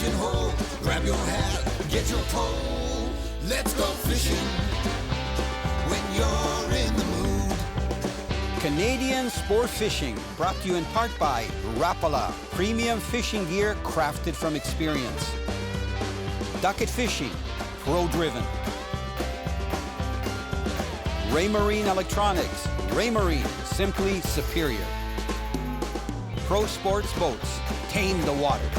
fishing hole. Grab your hat, get your pole. Let's go fishing when you're in the mood. Canadian Sport Fishing, brought to you in part by Rapala, premium fishing gear crafted from experience. Ducket Fishing, pro-driven. Raymarine Electronics, Raymarine, simply superior. Pro Sports Boats, tame the waters.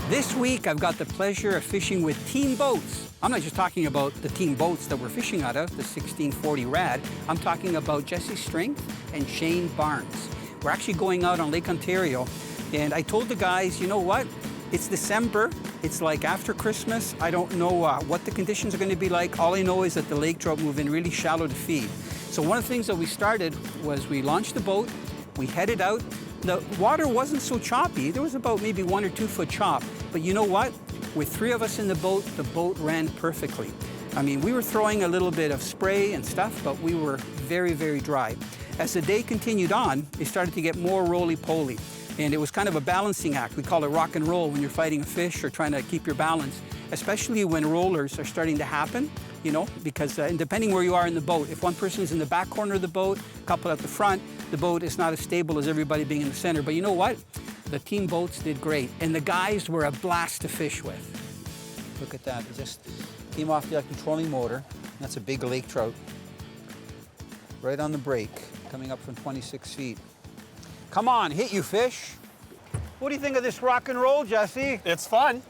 This week, I've got the pleasure of fishing with Team Boats. I'm not just talking about the Team Boats that we're fishing out of, the 1640 Rad. I'm talking about Jesse Strength and Shane Barnes. We're actually going out on Lake Ontario, and I told the guys, you know what? It's December. It's like after Christmas. I don't know what the conditions are going to be like. All I know is that the lake trout move in really shallow to feed. So one of the things that we started was we launched the boat, we headed out. The water wasn't so choppy. There was about maybe 1 or 2 foot chop. But you know what? With 3 of us in the boat ran perfectly. I mean, we were throwing a little bit of spray and stuff, but we were very, very dry. As the day continued on, it started to get more roly-poly. And it was kind of a balancing act. We call it rock and roll when you're fighting a fish or trying to keep your balance, especially when rollers are starting to happen, you know, because and depending where you are in the boat, if one person is in the back corner of the boat, a couple at the front, the boat is not as stable as everybody being in the center. But you know what? The Team Boats did great, and the guys were a blast to fish with. Look at that. It just came off the controlling motor. That's a big lake trout. Right on the break, coming up from 26 feet. Come on, hit you fish. What do you think of this rock and roll, Jesse? It's fun.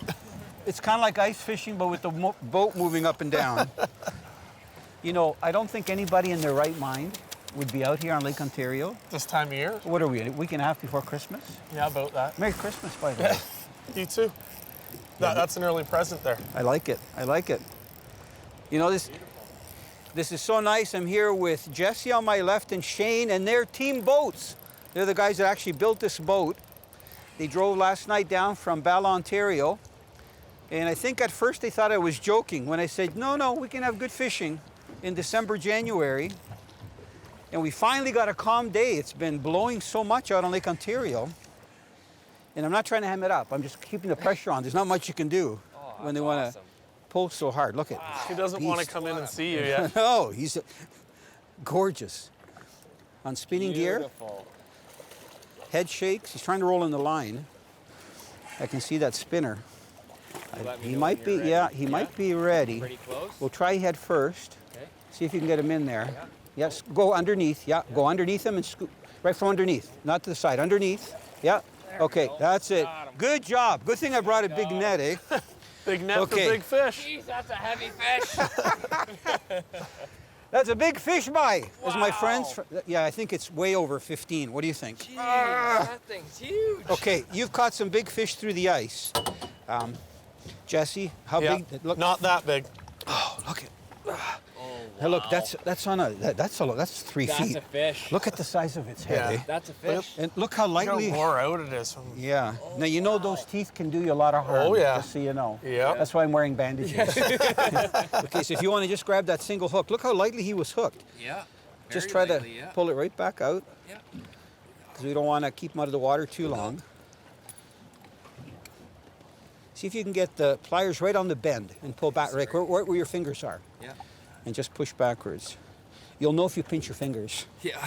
It's kind of like ice fishing, but with the boat moving up and down. You know, I don't think anybody in their right mind would be out here on Lake Ontario. This time of year? What are we, a week and a half before Christmas? Yeah, about that. Merry Christmas, by the way. You too. That's an early present there. I like it. I like it. You know, this is so nice. I'm here with Jesse on my left and Shane and their Team Boats. They're the guys that actually built this boat. They drove last night down from Bala, Ontario. And I think at first they thought I was joking when I said, no, we can have good fishing in December, January. And we finally got a calm day. It's been blowing so much out on Lake Ontario. And I'm not trying to ham it up. I'm just keeping the pressure on. There's not much you can do when they want to pull so hard. Look at He doesn't want to come in and see you yet. No, he's gorgeous. On spinning gear. Head shakes. He's trying to roll in the line. I can see that spinner. He might be, he might be ready. Pretty close. We'll try head first. Okay. See if you can get him in there. Yeah. Yes, go underneath. Yeah, go underneath him and scoop right from underneath, not to the side. Underneath. Yeah. Okay, that's it. Good job. Good thing I brought a big net, eh? Big net for big fish. Jeez, that's a heavy fish. That's a big fish bite, as my friends. Yeah, I think it's way over 15. What do you think? Jeez, that thing's huge. Okay, you've caught some big fish through the ice. Jesse, how big? Look. Not that big. Oh, look at. Oh, Hey, look, wow. that's 3 feet. That's a fish. Look at the size of its head. Yeah. Eh? That's a fish. And look how Look lightly. how wore out it is. Yeah. Now you know those teeth can do you a lot of harm. Oh, yeah. Just so you know. Yeah. That's why I'm wearing bandages. Okay, so if you want to just grab that single hook, look how lightly he was hooked. Yeah. Just very try lightly, to yeah. pull it right back out Yeah. because we don't want to keep him out of the water too long. See if you can get the pliers right on the bend and pull back, right where your fingers are. Yeah. And just push backwards. You'll know if you pinch your fingers. Yeah.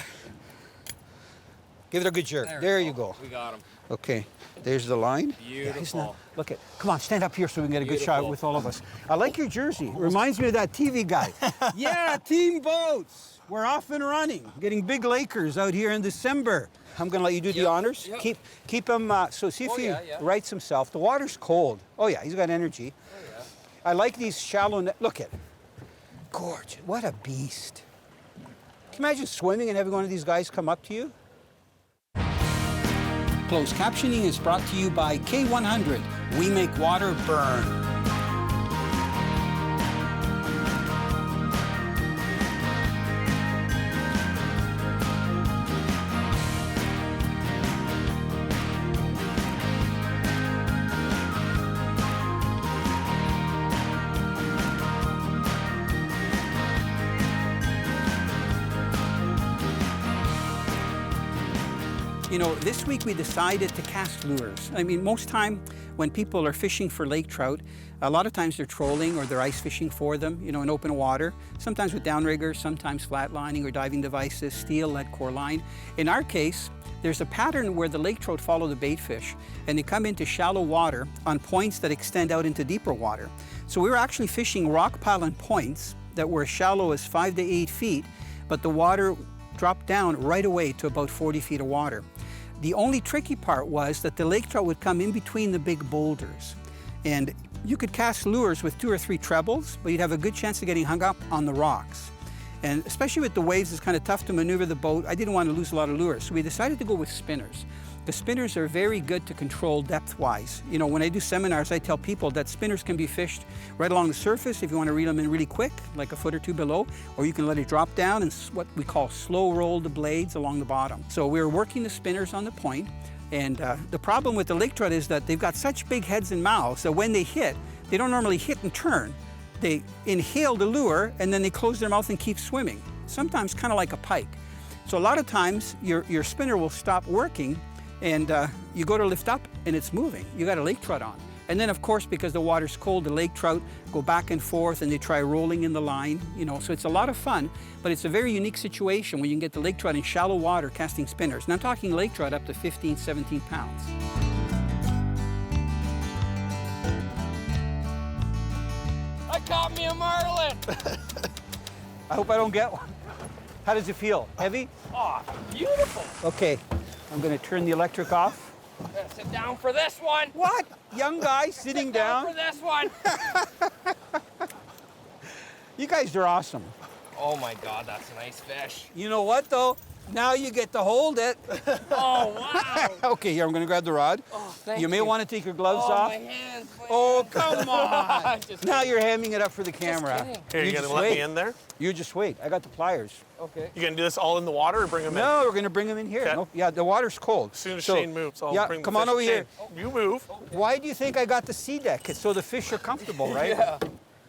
Give it a good jerk. There you go. We got him. Okay, there's the line. Beautiful. Look at, come on, stand up here so we can get a good shot Beautiful. with all of us. I like your jersey. Reminds me of that TV guy. Yeah, Team Boats. We're off and running. Getting big Lakers out here in December. I'm gonna let you do the honors. Yep. Keep him, so see if he yeah. rights himself. The water's cold. Oh yeah, he's got energy. Oh, yeah. I like these shallow, look at, gorgeous, what a beast. Can you imagine swimming and having one of these guys come up to you? Closed captioning is brought to you by K100. We make water burn. You know, this week we decided to cast lures. I mean, most time when people are fishing for lake trout, a lot of times they're trolling or they're ice fishing for them, you know, in open water, sometimes with downriggers, sometimes flatlining or diving devices, steel, lead core line. In our case, there's a pattern where the lake trout follow the bait fish and they come into shallow water on points that extend out into deeper water. So we were actually fishing rock pile points that were as shallow as 5 to 8 feet, but the water dropped down right away to about 40 feet of water. The only tricky part was that the lake trout would come in between the big boulders. And you could cast lures with 2 or 3 trebles, but you'd have a good chance of getting hung up on the rocks. And especially with the waves, it's kind of tough to maneuver the boat. I didn't want to lose a lot of lures, so we decided to go with spinners. The spinners are very good to control depth-wise. You know, when I do seminars, I tell people that spinners can be fished right along the surface if you want to reel them in really quick, like a foot or 2 below, or you can let it drop down and what we call slow roll the blades along the bottom. So we were working the spinners on the point, and the problem with the lake trout is that they've got such big heads and mouths that when they hit, they don't normally hit and turn. They inhale the lure and then they close their mouth and keep swimming, sometimes kind of like a pike. So a lot of times your spinner will stop working and you go to lift up and it's moving. You got a lake trout on. And then of course, because the water's cold, the lake trout go back and forth and they try rolling in the line, you know, so it's a lot of fun, but it's a very unique situation when you can get the lake trout in shallow water casting spinners. And I'm talking lake trout up to 15, 17 pounds. I caught me a marlin. I hope I don't get one. How does it feel? Heavy? Oh, beautiful. Okay, I'm gonna turn the electric off. Gotta sit down for this one. What? Young guy sitting Sit down down? for this one. You guys are awesome. Oh my God, that's a nice fish. You know what though? Now you get to hold it. Oh wow. Okay, here, I'm gonna grab the rod. Oh, thank You may want to take your gloves Oh, off. my hands. My Oh, hands. come on. Just Now kidding. you're hamming it up for the camera. kidding. Here, you just gonna let wait. me in there? You just wait. I got the pliers. Okay. You gonna do this all in the water or bring them in? No, we're gonna bring them in here. Okay. Nope. Yeah, the water's cold. As soon as So, Shane moves, I'll yeah, bring the come on fish. over here. Shane, you move. Why do you think I got the sea deck? It's so the fish are comfortable, right? Yeah.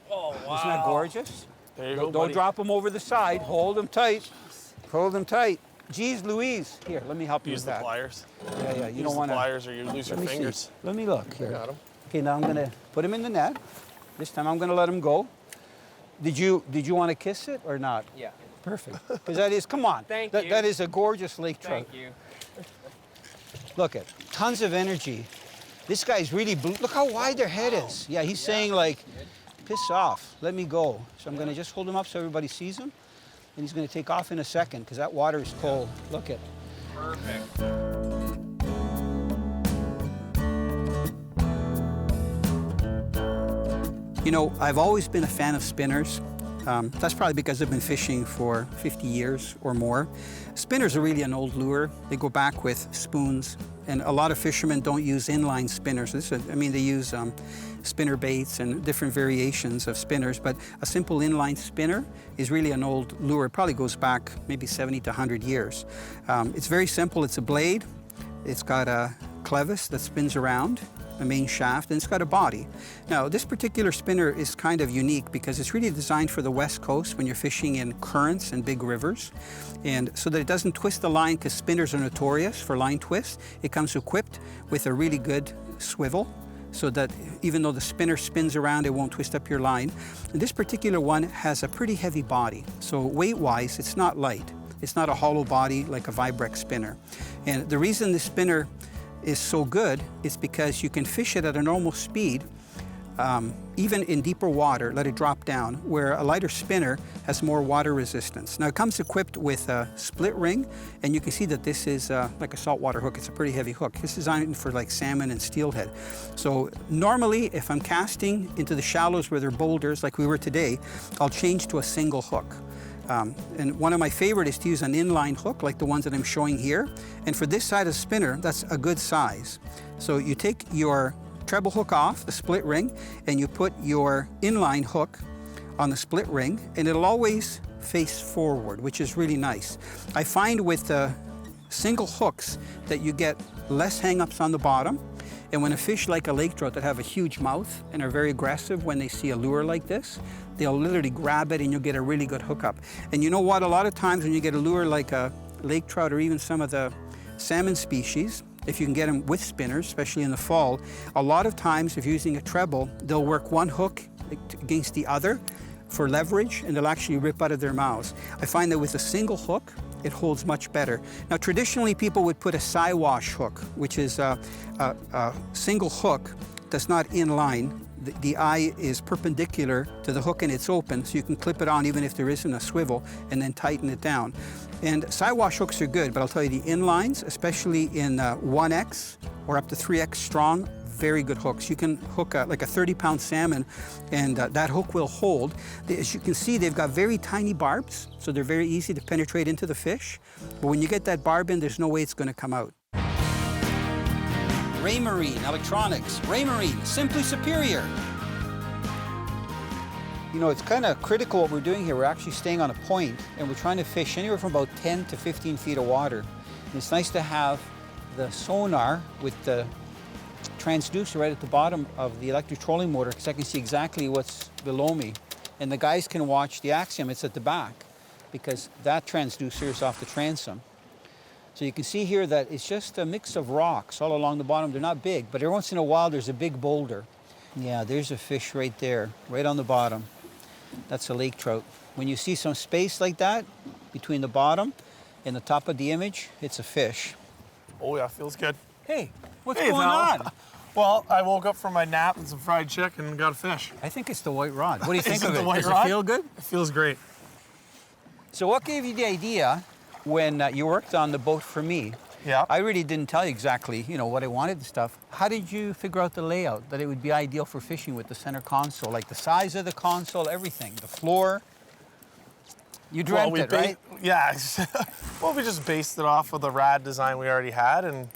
Oh wow. Isn't that gorgeous? There you go, Don't buddy. drop them over the side. Hold them tight. Hold them tight. Geez Louise. Here, let me help you Use with the that. pliers. Yeah, yeah, you Use don't the want to. pliers or you lose your Let me fingers. see. Let me look here. Got 'em. Okay, now I'm gonna put him in the net. This time I'm gonna let him go. Did you want to kiss it or not? Yeah. Perfect. Because that is, come on. Thank that, you. That is a gorgeous lake trout. Thank you. Look at tons of energy. This guy's really blue. Look how wide their head is. Yeah, he's saying like, piss off, let me go. So I'm gonna just hold him up so everybody sees him. And he's gonna take off in a second because that water is cold. Look at. Perfect. You know, I've always been a fan of spinners. That's probably because I've been fishing for 50 years or more. Spinners are really an old lure. They go back with spoons, and a lot of fishermen don't use inline spinners. They use spinner baits and different variations of spinners, but a simple inline spinner is really an old lure. It probably goes back maybe 70 to 100 years. It's very simple. It's a blade. It's got a clevis that spins around, a main shaft, and it's got a body. Now, this particular spinner is kind of unique because it's really designed for the West Coast when you're fishing in currents and big rivers. And so that it doesn't twist the line, because spinners are notorious for line twists, it comes equipped with a really good swivel so that even though the spinner spins around, it won't twist up your line. And this particular one has a pretty heavy body. So weight-wise, it's not light. It's not a hollow body like a Vibrex spinner. And the reason this spinner is so good is because you can fish it at a normal speed, even in deeper water, let it drop down, where a lighter spinner has more water resistance. Now it comes equipped with a split ring, and you can see that this is like a saltwater hook. It's a pretty heavy hook. It's designed for like salmon and steelhead. So normally, if I'm casting into the shallows where there are boulders, like we were today, I'll change to a single hook. And one of my favorite is to use an inline hook like the ones that I'm showing here. And for this side of the spinner, that's a good size. So you take your treble hook off, the split ring, and you put your inline hook on the split ring, and it'll always face forward, which is really nice. I find with single hooks that you get less hang-ups on the bottom. And when a fish like a lake trout that have a huge mouth and are very aggressive when they see a lure like this, they'll literally grab it and you'll get a really good hookup. And you know what? A lot of times when you get a lure like a lake trout or even some of the salmon species, if you can get them with spinners, especially in the fall, a lot of times if you're using a treble, they'll work one hook against the other for leverage, and they'll actually rip out of their mouths. I find that with a single hook, it holds much better. Now, traditionally, people would put a Siwash hook, which is a single hook that's not in line. The eye is perpendicular to the hook and it's open, so you can clip it on even if there isn't a swivel, and then tighten it down. And Siwash hooks are good, but I'll tell you, the inlines, especially in 1X or up to 3X strong, very good hooks. You can hook like a 30-pound salmon, and that hook will hold. As you can see, they've got very tiny barbs, so they're very easy to penetrate into the fish. But when you get that barb in, there's no way it's going to come out. Raymarine Electronics. Raymarine, simply superior. You know, it's kind of critical what we're doing here. We're actually staying on a point, and we're trying to fish anywhere from about 10 to 15 feet of water. And it's nice to have the sonar with the transducer right at the bottom of the electric trolling motor, because I can see exactly what's below me. And the guys can watch the axiom, it's at the back, because that transducer is off the transom. So you can see here that it's just a mix of rocks all along the bottom. They're not big, but every once in a while there's a big boulder. Yeah, there's a fish right there, right on the bottom. That's a lake trout. When you see some space like that between the bottom and the top of the image, it's a fish. Oh yeah, feels good. Hey, what's Hey, going Val. on? Well, I woke up from my nap and some fried chicken and got a fish. I think it's the white rod. What do you think Is it of the it? white Does rod? it feel good? It feels great. So what gave you the idea when you worked on the boat for me? Yeah. I really didn't tell you exactly, you know, what I wanted and stuff. How did you figure out the layout, that it would be ideal for fishing with the center console? Like the size of the console, everything, the floor? You dreamt it, right? Yeah. Well, we just based it off of the rad design we already had, and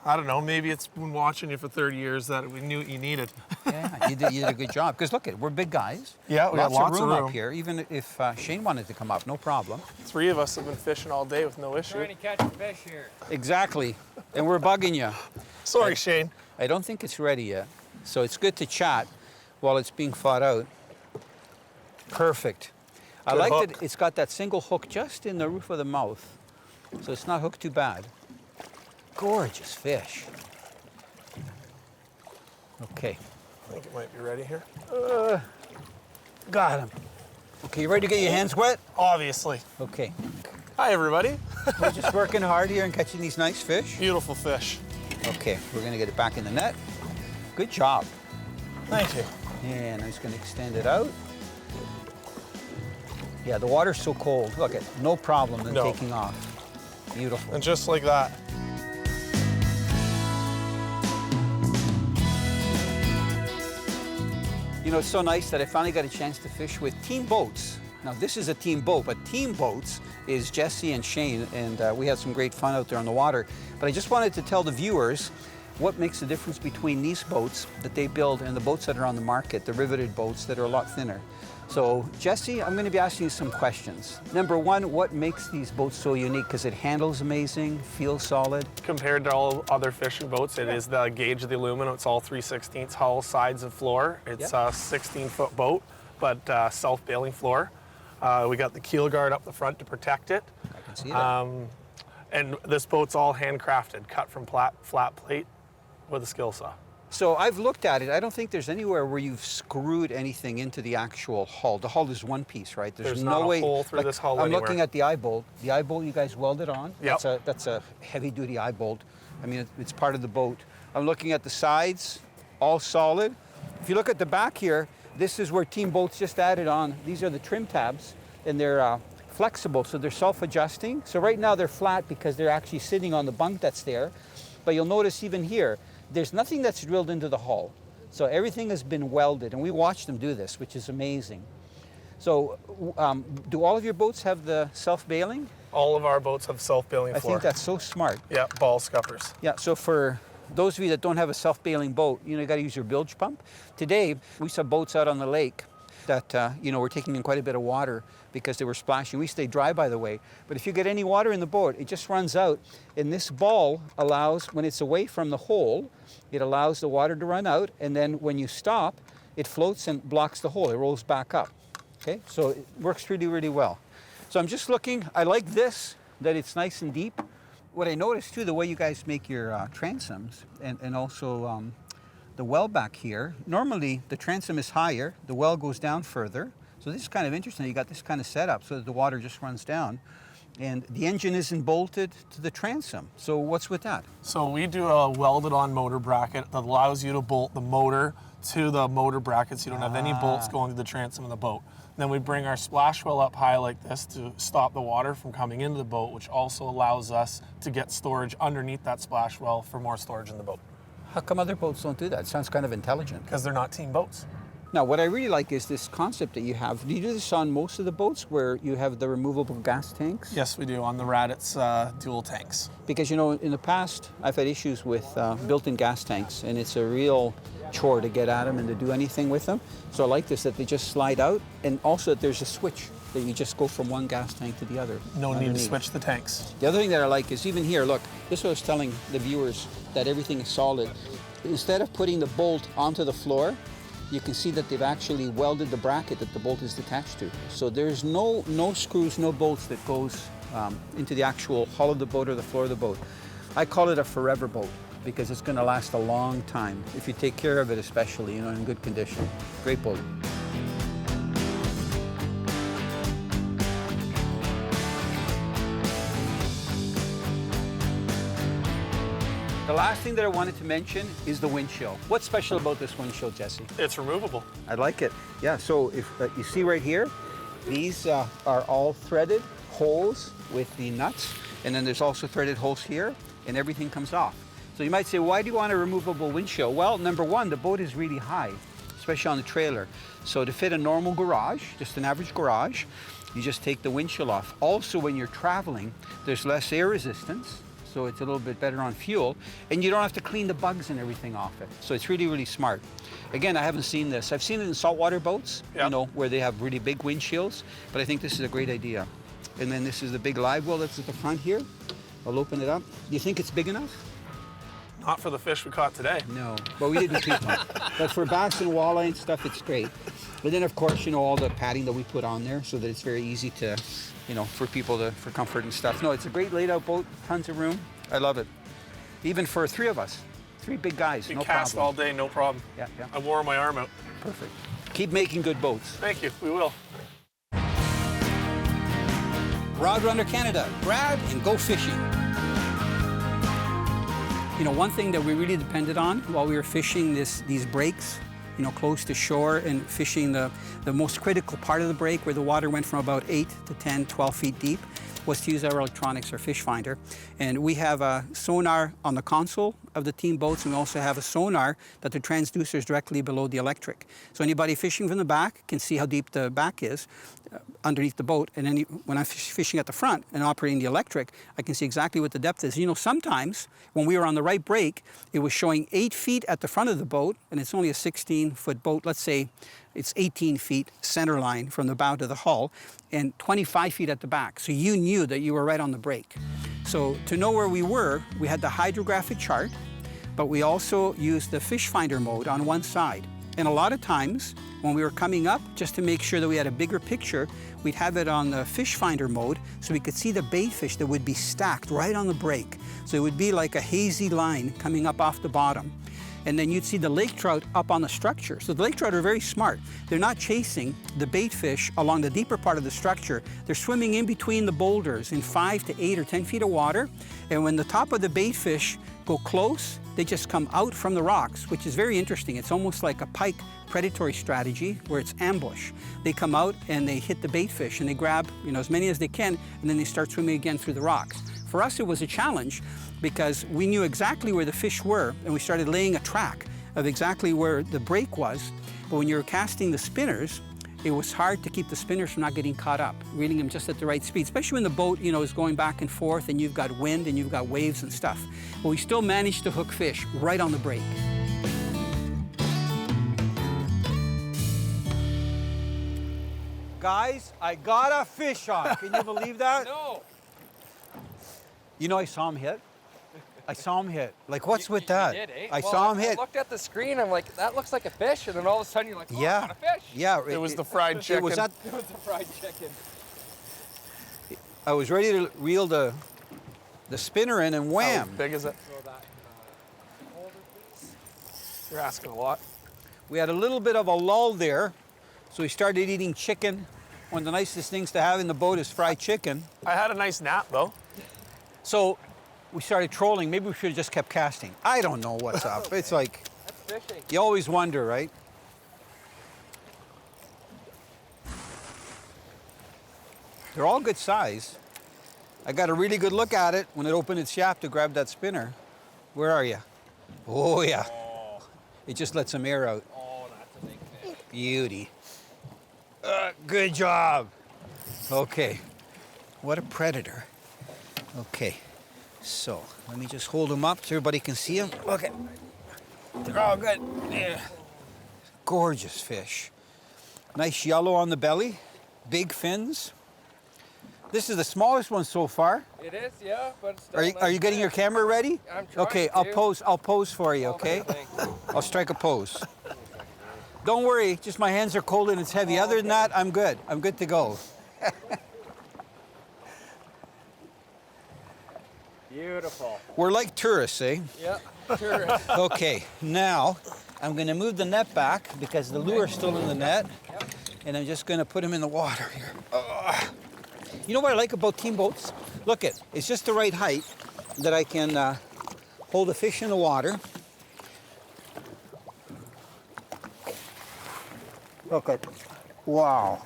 I don't know, maybe it's been watching you for 30 years that we knew what you needed. Yeah, you did a good job. Because look, we're big guys. Yeah, we got lots of room up here. Even if Shane wanted to come up, no problem. 3 of us have been fishing all day with no issue. Trying to catch a fish here. Exactly. And we're bugging you. Sorry, Shane. I don't think it's ready yet. So it's good to chat while it's being fought out. Perfect. I Good like hook. that it's got that single hook just in the roof of the mouth. So it's not hooked too bad. Gorgeous fish. Okay. I think it might be ready here. Got him. Okay, you ready to get your hands wet? Obviously. Okay. Hi, everybody. We're just working hard here and catching these nice fish. Beautiful fish. Okay, we're gonna get it back in the net. Good job. Thank you. And I'm just gonna extend it out. Yeah, the water's so cold. Look, no problem in No. taking off. Beautiful. And just like that. You know, it's so nice that I finally got a chance to fish with team boats. Now, this is a team boat, but team boats is Jesse and Shane, and we had some great fun out there on the water. But I just wanted to tell the viewers what makes the difference between these boats that they build and the boats that are on the market, the riveted boats that are a lot thinner. So, Jesse, I'm going to be asking you some questions. Number one, what makes these boats so unique? Because it handles amazing, feels solid. Compared to all other fishing boats, it is the gauge of the aluminum. It's all 3/16 hull, sides, and floor. It's a 16-foot boat, but self-bailing floor. We got the keel guard up the front to protect it. I can see that. And this boat's all handcrafted, cut from flat plate with a skill saw. So I've looked at it. I don't think there's anywhere where you've screwed anything into the actual hull. The hull is one piece, right? There's no not a way. hole through this hull I'm anywhere. looking at the eye bolt. The eye bolt you guys welded on. Yep. That's a heavy-duty eye bolt. I mean, it's part of the boat. I'm looking at the sides, all solid. If you look at the back here, this is where Team Boats just added on. These are the trim tabs, and they're flexible, so they're self-adjusting. So right now they're flat because they're actually sitting on the bunk that's there. But you'll notice even here, there's nothing that's drilled into the hull. So everything has been welded, and we watched them do this, which is amazing. So do all of your boats have the self-bailing? All of our boats have self-bailing I floor. think that's so smart. Yeah, ball scuppers. Yeah, so for those of you that don't have a self-bailing boat, you got to use your bilge pump. Today, we saw boats out on the lake that, were taking in quite a bit of water because they were splashing. We stay dry, by the way. But if you get any water in the boat, it just runs out. And this ball allows, when it's away from the hole, it allows the water to run out. And then when you stop, it floats and blocks the hole. It rolls back up. Okay, so it works really, really well. So I'm just looking. I like this, that it's nice and deep. what I noticed too, the way you guys make your transoms and also the well back here, normally the transom is higher, the well goes down further. So this is kind of interesting. You got this kind of setup so that the water just runs down. And the engine isn't bolted to the transom. So what's with that? So we do a welded on motor bracket that allows you to bolt the motor to the motor bracket so you don't have any bolts going to the transom of the boat. Then we bring our splash well up high like this to stop the water from coming into the boat, which also allows us to get storage underneath that splash well for more storage in the boat. How come other boats don't do that? It sounds kind of intelligent. Because they're not team boats. Now, what I really like is this concept that you have. Do you do this on most of the boats where you have the removable gas tanks? Yes, we do. On the Rat, it's dual tanks. Because, you know, in the past, I've had issues with built-in gas tanks, and it's a real chore to get at them and to do anything with them. So I like this, that they just slide out, and also that there's a switch that you just go from one gas tank to the other. No need to switch the tanks. The other thing that I like is even here, look, this is what I was telling the viewers, that everything is solid. Instead of putting the bolt onto the floor, you can see that they've actually welded the bracket that the bolt is attached to. So there's no screws, no bolts that goes into the actual hull of the boat or the floor of the boat. I call it a forever boat because it's going to last a long time if you take care of it, especially, you know, in good condition. Great boat. The last thing that I wanted to mention is the windshield. What's special about this windshield, Jesse? It's removable. I like it. Yeah, so if you see right here, these are all threaded holes with the nuts, and then there's also threaded holes here, and everything comes off. So you might say, why do you want a removable windshield? Well, number one, the boat is really high, especially on the trailer. So to fit a normal garage, just an average garage, you just take the windshield off. Also, when you're traveling, there's less air resistance, so it's a little bit better on fuel, and you don't have to clean the bugs and everything off it. So it's really, really smart. Again, I haven't seen this. I've seen it in saltwater boats, you know, where they have really big windshields, but I think this is a great idea. And then this is the big live well that's at the front here. I'll open it up. Do you think it's big enough? Not for the fish we caught today. No, but we didn't keep them. But for bass and walleye and stuff, it's great. But then, of course, you know, all the padding that we put on there so that it's very easy to, you know, for people to, for comfort and stuff. No, it's a great laid out boat, tons of room. I love it. Even for three of us, three big guys, You no cast problem. all day, no problem. Yeah, yeah. I wore my arm out. Perfect. Keep making good boats. Thank you, we will. Rod Runner Canada, grab and go fishing. You know, one thing that we really depended on while we were fishing these breaks, you know, close to shore and fishing the most critical part of the break where the water went from about 8 to 10, 12 feet deep, was to use our electronics, our fish finder. And we have a sonar on the console of the team boats, and we also have a sonar that the transducer is directly below the electric. So anybody fishing from the back can see how deep the back is underneath the boat. And then when I'm fishing at the front and operating the electric, I can see exactly what the depth is. You know, sometimes when we were on the right break, it was showing 8 feet at the front of the boat, and it's only a 16-foot boat. Let's say it's 18 feet center line from the bow to the hull and 25 feet at the back. So you knew that you were right on the break. So to know where we were, we had the hydrographic chart, but we also used the fish finder mode on one side. And a lot of times when we were coming up, just to make sure that we had a bigger picture, we'd have it on the fish finder mode so we could see the bait fish that would be stacked right on the break. So it would be like a hazy line coming up off the bottom. And then you'd see the lake trout up on the structure. So the lake trout are very smart. They're not chasing the bait fish along the deeper part of the structure. They're swimming in between the boulders in 5 to 8 or 10 feet of water. And when the top of the bait fish go close, they just come out from the rocks, which is very interesting. It's almost like a pike predatory strategy where it's ambush. They come out and they hit the bait fish and they grab, you know, as many as they can, and then they start swimming again through the rocks. For us, it was a challenge because we knew exactly where the fish were, and we started laying a track of exactly where the break was. But when you were casting the spinners, it was hard to keep the spinners from not getting caught up, reeling them just at the right speed, especially when the boat, you know, is going back and forth and you've got wind and you've got waves and stuff. But we still managed to hook fish right on the break. Guys, I got a fish on. Can you believe that? No. You know, I saw him hit. I saw him hit. Like, what's with that? You did, eh? I Well, saw him I hit. looked at the screen, I'm like, that looks like a fish, and then all of a sudden you're like, oh, Yeah. I got a fish. Yeah. It was the fried chicken. It was not, It was a fried chicken. I was ready to reel the the spinner in and wham. How big is it? You're asking a lot. We had a little bit of a lull there, so we started eating chicken. One of the nicest things to have in the boat is fried chicken. I had a nice nap though. So we started trolling. Maybe we should have just kept casting. I don't know what's up. It's like, That's fishing. you always wonder, right? They're all good size. I got a really good look at it when it opened its shaft to grab that spinner. Where are you? Oh, yeah. It just let some air out. Oh, that's a big fish. Beauty. Good job. Okay. What a predator. Okay. So, let me just hold them up so everybody can see them. Okay. They're all good. Yeah. Gorgeous fish. Nice yellow on the belly. Big fins. This is the smallest one so far. It is, yeah, but it's still Are you, nice are you getting your fish. camera ready? I'm trying Okay, to. I'll pose for you, okay? Thank you. I'll strike a pose. Don't worry, just my hands are cold and it's heavy. Other than that, I'm good. I'm good to go. Beautiful. We're like tourists, eh? Yeah, sure. Okay, now I'm gonna move the net back because the lure's still in the net. And I'm just gonna put him in the water here. Ugh. You know what I like about team boats? Look it's just the right height that I can hold a fish in the water. Look at, wow.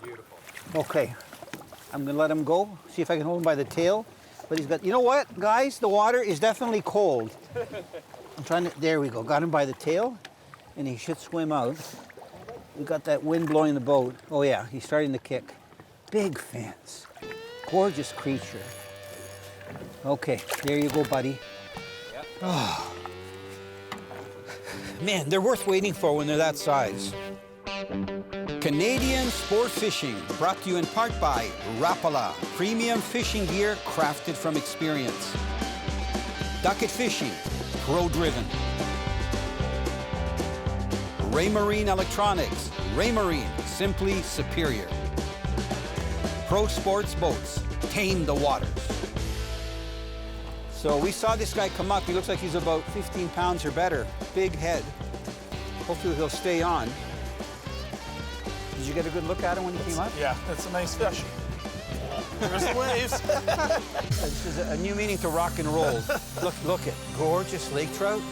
Beautiful. Okay, I'm gonna let him go, see if I can hold him by the tail. But he's got, you know what, guys? The water is definitely cold. I'm trying to, there we go, got him by the tail, and he should swim out. We got that wind blowing the boat. Oh yeah, he's starting to kick. Big fins, gorgeous creature. Okay, there you go, buddy. Yep. Oh. Man, they're worth waiting for when they're that size. Canadian Sport Fishing, brought to you in part by Rapala, premium fishing gear crafted from experience. Ducket Fishing, pro-driven. Raymarine Electronics, Raymarine, simply superior. Pro Sports Boats, tame the waters. So we saw this guy come up. He looks like he's about 15 pounds or better. Big head. Hopefully he'll stay on. Did you get a good look at him when he came up? Yeah, it's a nice fish. There's the waves. This is a new meaning to rock and roll. Look it. Gorgeous lake trout.